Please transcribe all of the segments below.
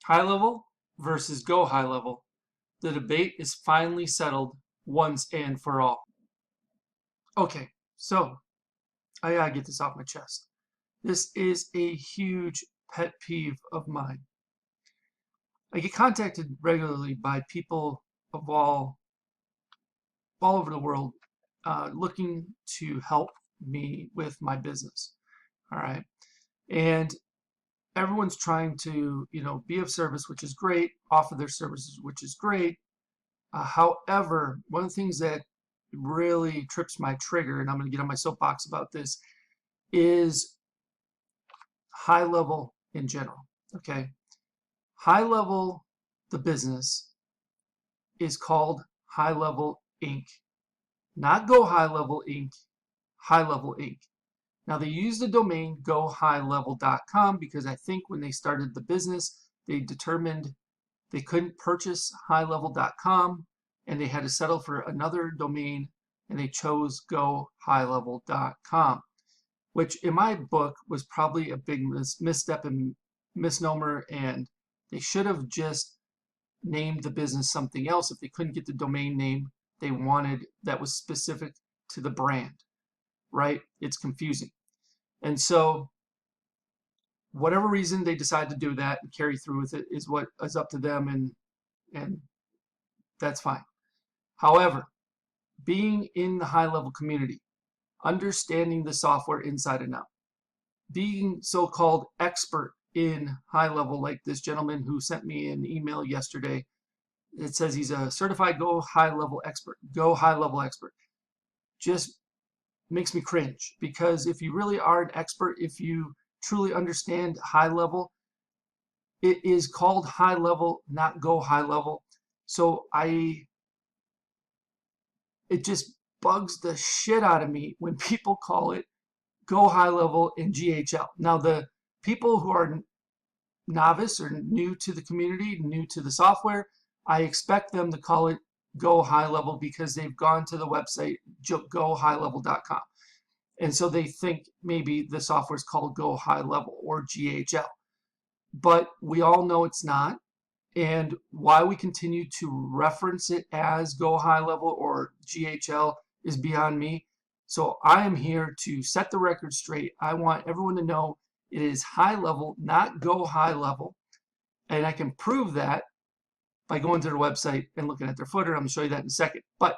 HighLevel versus GoHighLevel. The debate is finally settled once and for all. Okay, so I gotta get this off my chest. This is a huge pet peeve of mine. I get contacted regularly by people of all over the world looking to help me with my business. All right, and everyone's trying to, be of service, which is great, offer their services, which is great. However, one of the things that really trips my trigger, and I'm going to get on my soapbox about this, is HighLevel in general. Okay, HighLevel, the business, is called HighLevel Inc. Not GoHighLevel Inc. HighLevel Inc. Now, they use the domain GoHighLevel.com because I think when they started the business, they determined they couldn't purchase HighLevel.com and they had to settle for another domain, and they chose GoHighLevel.com, which in my book was probably a big misstep and misnomer, and they should have just named the business something else if they couldn't get the domain name they wanted that was specific to the brand, right? It's confusing. And so whatever reason they decide to do that and carry through with it is what is up to them, and that's fine. However, being in the HighLevel community, understanding the software inside and out, being so-called expert in HighLevel, like this gentleman who sent me an email yesterday. It says he's a certified GoHighLevel expert. GoHighLevel expert. Just makes me cringe, because if you really are an expert, if you truly understand HighLevel, it is called HighLevel, not GoHighLevel. So it just bugs the shit out of me when people call it GoHighLevel and GHL. Now, the people who are novice or new to the community, new to the software, I expect them to call it GoHighLevel because they've gone to the website GoHighLevel.com, and so they think maybe the software is called GoHighLevel or GHL, but we all know it's not. And why we continue to reference it as GoHighLevel or GHL is beyond me. So I am here to set the record straight. I want everyone to know it is HighLevel, not GoHighLevel, and I can prove that by going to their website and looking at their footer. I'm going to show you that in a second. But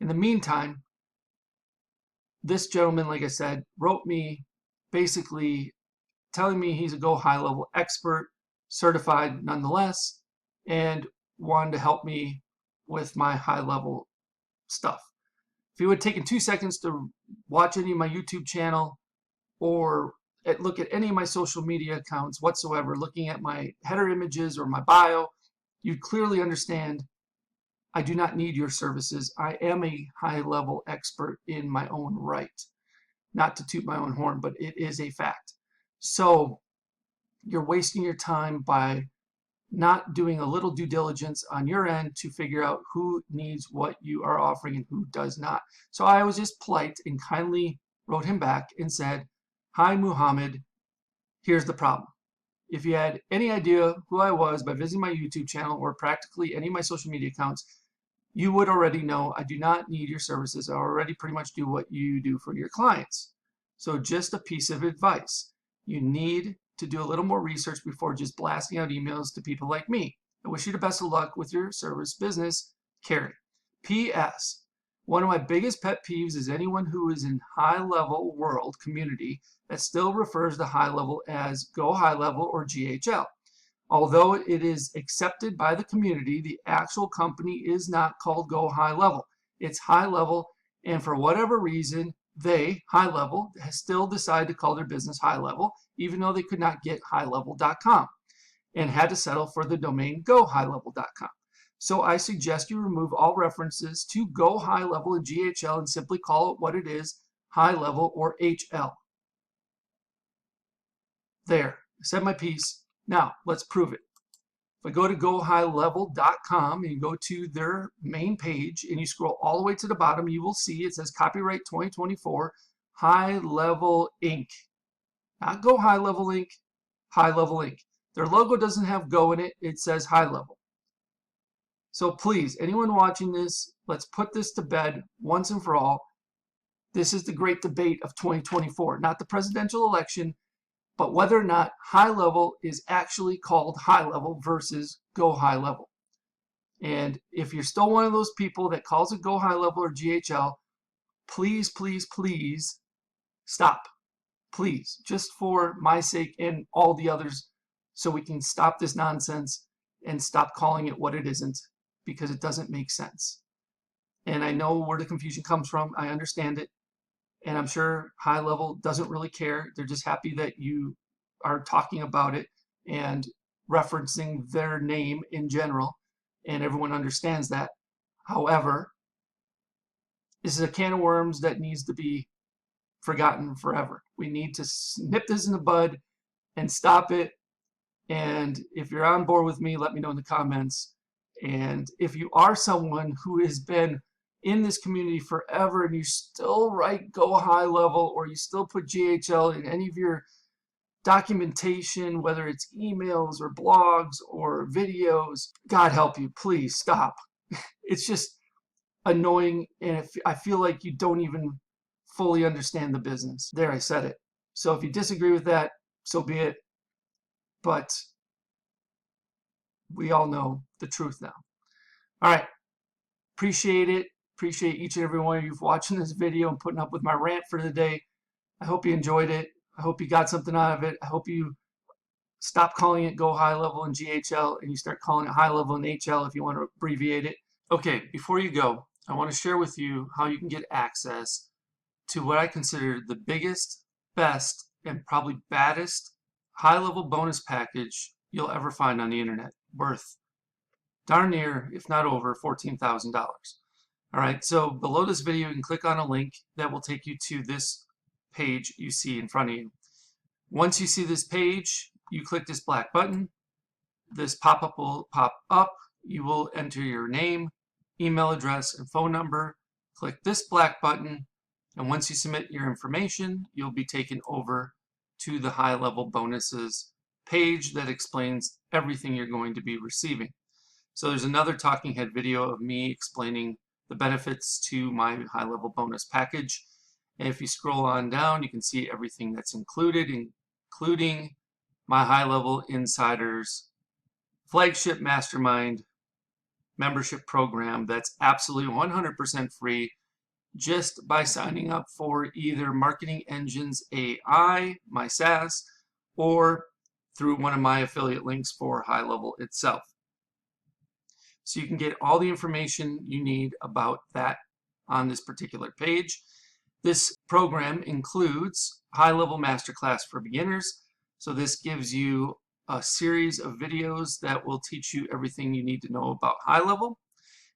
in the meantime, this gentleman, like I said, wrote me basically telling me he's a GoHighLevel expert, certified nonetheless, and wanted to help me with my HighLevel stuff. If he would have taken 2 seconds to watch any of my YouTube channel or look at any of my social media accounts whatsoever, looking at my header images or my bio, you'd clearly understand I do not need your services. I am a HighLevel expert in my own right. Not to toot my own horn, but it is a fact. So you're wasting your time by not doing a little due diligence on your end to figure out who needs what you are offering and who does not. So I was just polite and kindly wrote him back and said, "Hi, Muhammad, here's the problem. If you had any idea who I was by visiting my YouTube channel or practically any of my social media accounts, you would already know I do not need your services. I already pretty much do what you do for your clients. So just a piece of advice. You need to do a little more research before just blasting out emails to people like me. I wish you the best of luck with your service business, Kerry. P.S. One of my biggest pet peeves is anyone who is in HighLevel world community that still refers to HighLevel as GoHighLevel or GHL. Although it is accepted by the community, the actual company is not called GoHighLevel. It's HighLevel, and for whatever reason, they, HighLevel, still decide to call their business HighLevel, even though they could not get HighLevel.com and had to settle for the domain GoHighLevel.com. So I suggest you remove all references to GoHighLevel and GHL and simply call it what it is, HighLevel or HL. There, I said my piece. Now, let's prove it. If I go to GoHighLevel.com and you go to their main page and you scroll all the way to the bottom, you will see it says copyright 2024, HighLevel Inc. Not GoHighLevel Inc., HighLevel Inc. Their logo doesn't have Go in it. It says HighLevel. So please, anyone watching this, let's put this to bed once and for all. This is the great debate of 2024, not the presidential election, but whether or not HighLevel is actually called HighLevel versus GoHighLevel. And if you're still one of those people that calls it GoHighLevel or GHL, please, please, please stop. Please, just for my sake and all the others, so we can stop this nonsense and stop calling it what it isn't, because it doesn't make sense. And I know where the confusion comes from. I understand it. And I'm sure HighLevel doesn't really care. They're just happy that you are talking about it and referencing their name in general, and everyone understands that. However, this is a can of worms that needs to be forgotten forever. We need to nip this in the bud and stop it. And if you're on board with me, let me know in the comments. And if you are someone who has been in this community forever and you still write GoHighLevel, or you still put GHL in any of your documentation, whether it's emails or blogs or videos, God help you, please stop. It's just annoying, and I feel like you don't even fully understand the business. There, I said it. So if you disagree with that, so be it. But we all know the truth now. All right. Appreciate it. Appreciate each and every one of you for watching this video and putting up with my rant for the day. I hope you enjoyed it. I hope you got something out of it. I hope you stop calling it GoHighLevel and GHL and you start calling it HighLevel and HL if you want to abbreviate it. Okay, before you go, I want to share with you how you can get access to what I consider the biggest, best, and probably baddest high-level bonus package you'll ever find on the internet, worth darn near, if not over, $14,000. All right, so below this video, you can click on a link that will take you to this page you see in front of you. Once you see this page, you click this black button. This pop-up will pop up. You will enter your name, email address, and phone number. Click this black button, and once you submit your information, you'll be taken over to the HighLevel bonuses page that explains everything you're going to be receiving. So there's another talking head video of me explaining the benefits to my HighLevel bonus package. And if you scroll on down, you can see everything that's included, including my HighLevel Insiders flagship mastermind membership program that's absolutely 100% free just by signing up for either Marketing Engines A.I, my SaaS, or through one of my affiliate links for HighLevel itself. So you can get all the information you need about that on this particular page. This program includes HighLevel Masterclass for Beginners. So this gives you a series of videos that will teach you everything you need to know about HighLevel.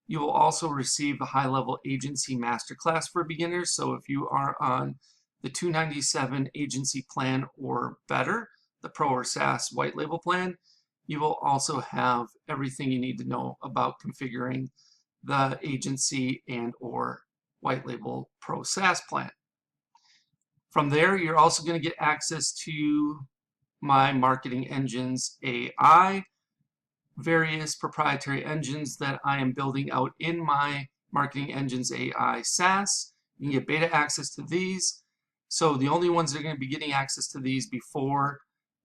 You will also receive a HighLevel Agency Masterclass for Beginners. So if you are on the $297 agency plan or better, the Pro or SaaS white label plan, you will also have everything you need to know about configuring the agency and or white label Pro SaaS plan. From there, you're also going to get access to my Marketing Engines AI, various proprietary engines that I am building out in my Marketing Engines AI SaaS. You can get beta access to these. So the only ones that are going to be getting access to these before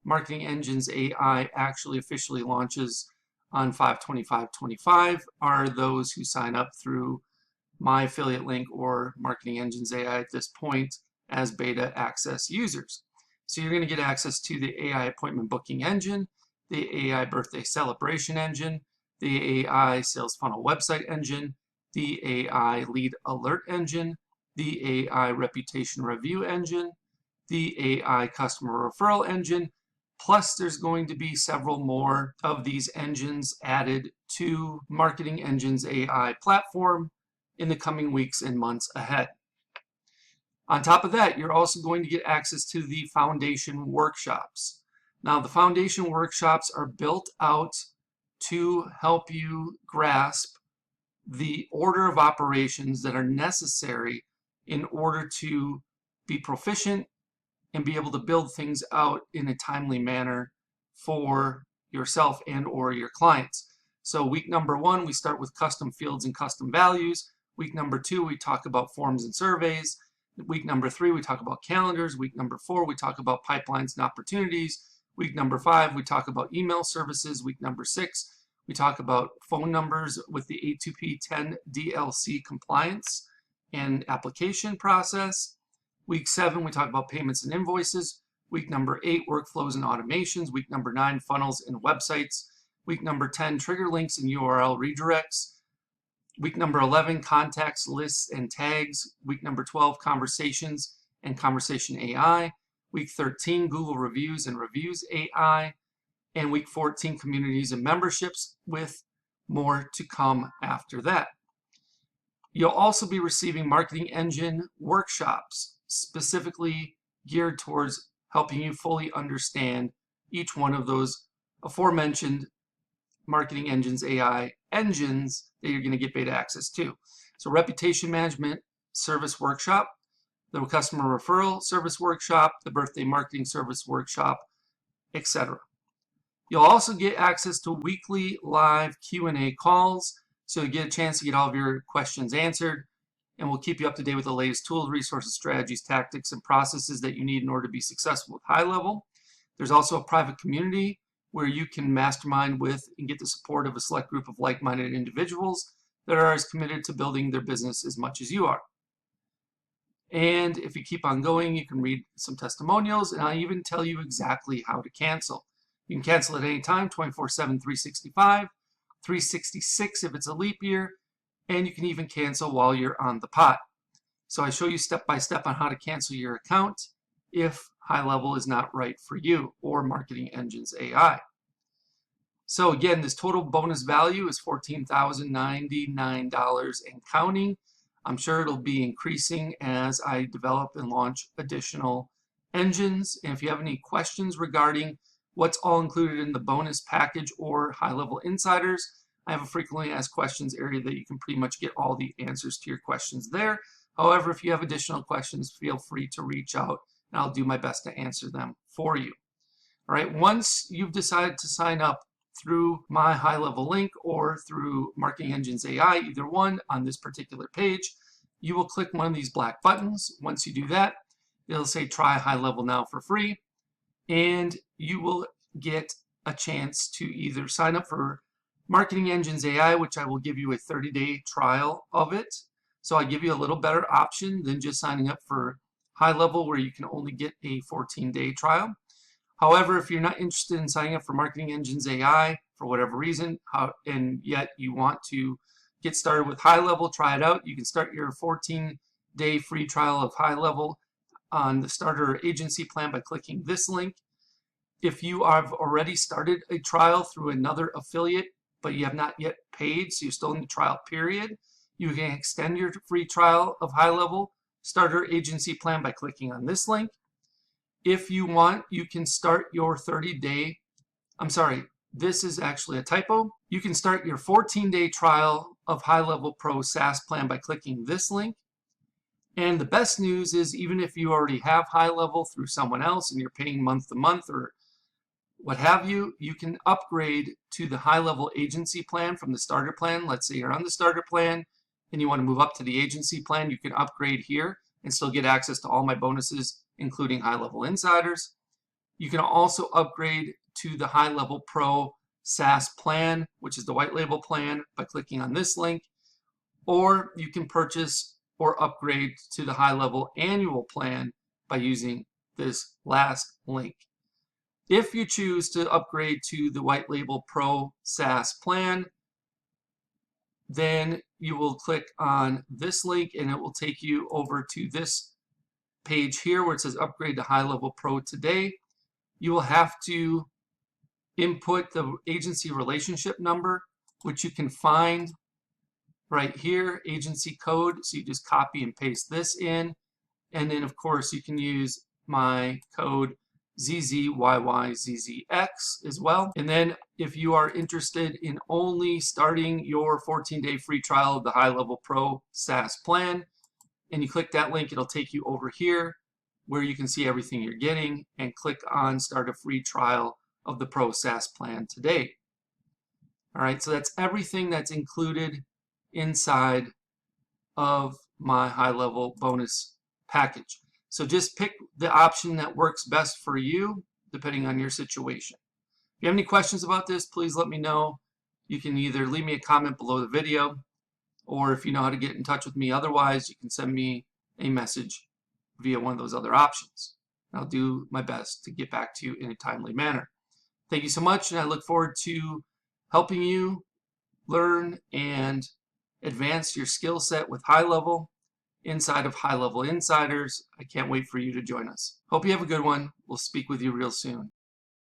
Marketing Engines AI actually officially launches on 5/25/25 are those who sign up through my affiliate link or Marketing Engines AI at this point as beta access users. So you're going to get access to the AI appointment booking engine, the AI birthday celebration engine, the AI sales funnel website engine, the AI lead alert engine, the AI reputation review engine, the AI customer referral engine, plus there's going to be several more of these engines added to Marketing Engines AI platform in the coming weeks and months ahead. On top of that, you're also going to get access to the foundation workshops. Now, the foundation workshops are built out to help you grasp the order of operations that are necessary in order to be proficient and be able to build things out in a timely manner for yourself and or your clients. So week number 1, we start with custom fields and custom values. Week number 2, we talk about forms and surveys. Week number 3, we talk about calendars. Week number 4, we talk about pipelines and opportunities. Week number 5, we talk about email services. Week number 6, we talk about phone numbers with the A2P 10 DLC compliance and application process. Week 7, we talk about payments and invoices. Week number 8, workflows and automations. Week number 9, funnels and websites. Week number 10, trigger links and URL redirects. Week number 11, contacts, lists, and tags. Week number 12, conversations and conversation AI. Week 13, Google reviews and reviews AI. And week 14, communities and memberships, with more to come after that. You'll also be receiving marketing engine workshops specifically geared towards helping you fully understand each one of those aforementioned Marketing Engines AI engines that you're going to get beta access to. So reputation management service workshop, the customer referral service workshop, the birthday marketing service workshop, etc. You'll also get access to weekly live Q&A calls, so you get a chance to get all of your questions answered, and we'll keep you up to date with the latest tools, resources, strategies, tactics, and processes that you need in order to be successful with HighLevel. There's also a private community where you can mastermind with and get the support of a select group of like-minded individuals that are as committed to building their business as much as you are. And if you keep on going, you can read some testimonials, and I'll even tell you exactly how to cancel. You can cancel at any time, 24/7, 365, 366 if it's a leap year, and you can even cancel while you're on the pot. So I show you step by step on how to cancel your account if HighLevel is not right for you, or Marketing Engines AI. So again, this total bonus value is $14,099 and counting. I'm sure it'll be increasing as I develop and launch additional engines. And if you have any questions regarding what's all included in the bonus package or HighLevel Insiders, I have a frequently asked questions area that you can pretty much get all the answers to your questions there. However, if you have additional questions, feel free to reach out, and I'll do my best to answer them for you. All right, once you've decided to sign up through my HighLevel link or through Marketing Engines AI, either one on this particular page, you will click one of these black buttons. Once you do that, it'll say try HighLevel now for free, and you will get a chance to either sign up for Marketing Engines AI, which I will give you a 30-day trial of it. So I give you a little better option than just signing up for HighLevel, where you can only get a 14-day trial. However, if you're not interested in signing up for Marketing Engines AI for whatever reason, and yet you want to get started with HighLevel, try it out, you can start your 14-day free trial of HighLevel on the starter agency plan by clicking this link. If you have already started a trial through another affiliate, but you have not yet paid, so you're still in the trial period, you can extend your free trial of HighLevel starter agency plan by clicking on this link. If you want, you can start your 30-day, I'm sorry, this is actually a typo. You can start your 14-day trial of HighLevel Pro SaaS plan by clicking this link. And the best news is, even if you already have HighLevel through someone else and you're paying month to month or what have you, you can upgrade to the HighLevel agency plan from the starter plan. Let's say you're on the starter plan and you want to move up to the agency plan, you can upgrade here and still get access to all my bonuses, including HighLevel Insiders. You can also upgrade to the HighLevel Pro SaaS plan, which is the white label plan, by clicking on this link, or you can purchase or upgrade to the HighLevel annual plan by using this last link. If you choose to upgrade to the white label Pro SaaS plan, then you will click on this link and it will take you over to this page here where it says upgrade to HighLevel Pro today. You will have to input the agency relationship number, which you can find right here, agency code. So you just copy and paste this in. And then of course you can use my code ZZYYZZX as well. And then if you are interested in only starting your 14-day free trial of the HighLevel Pro SaaS plan, and you click that link, it'll take you over here where you can see everything you're getting, and click on start a free trial of the Pro SaaS plan today. All right, so that's everything that's included inside of my HighLevel bonus package. So just pick the option that works best for you, depending on your situation. If you have any questions about this, please let me know. You can either leave me a comment below the video, or if you know how to get in touch with me otherwise, you can send me a message via one of those other options. I'll do my best to get back to you in a timely manner. Thank you so much, and I look forward to helping you learn and advance your skill set with HighLevel inside of HighLevel Insiders. I can't wait for you to join us. Hope you have a good one. We'll speak with you real soon.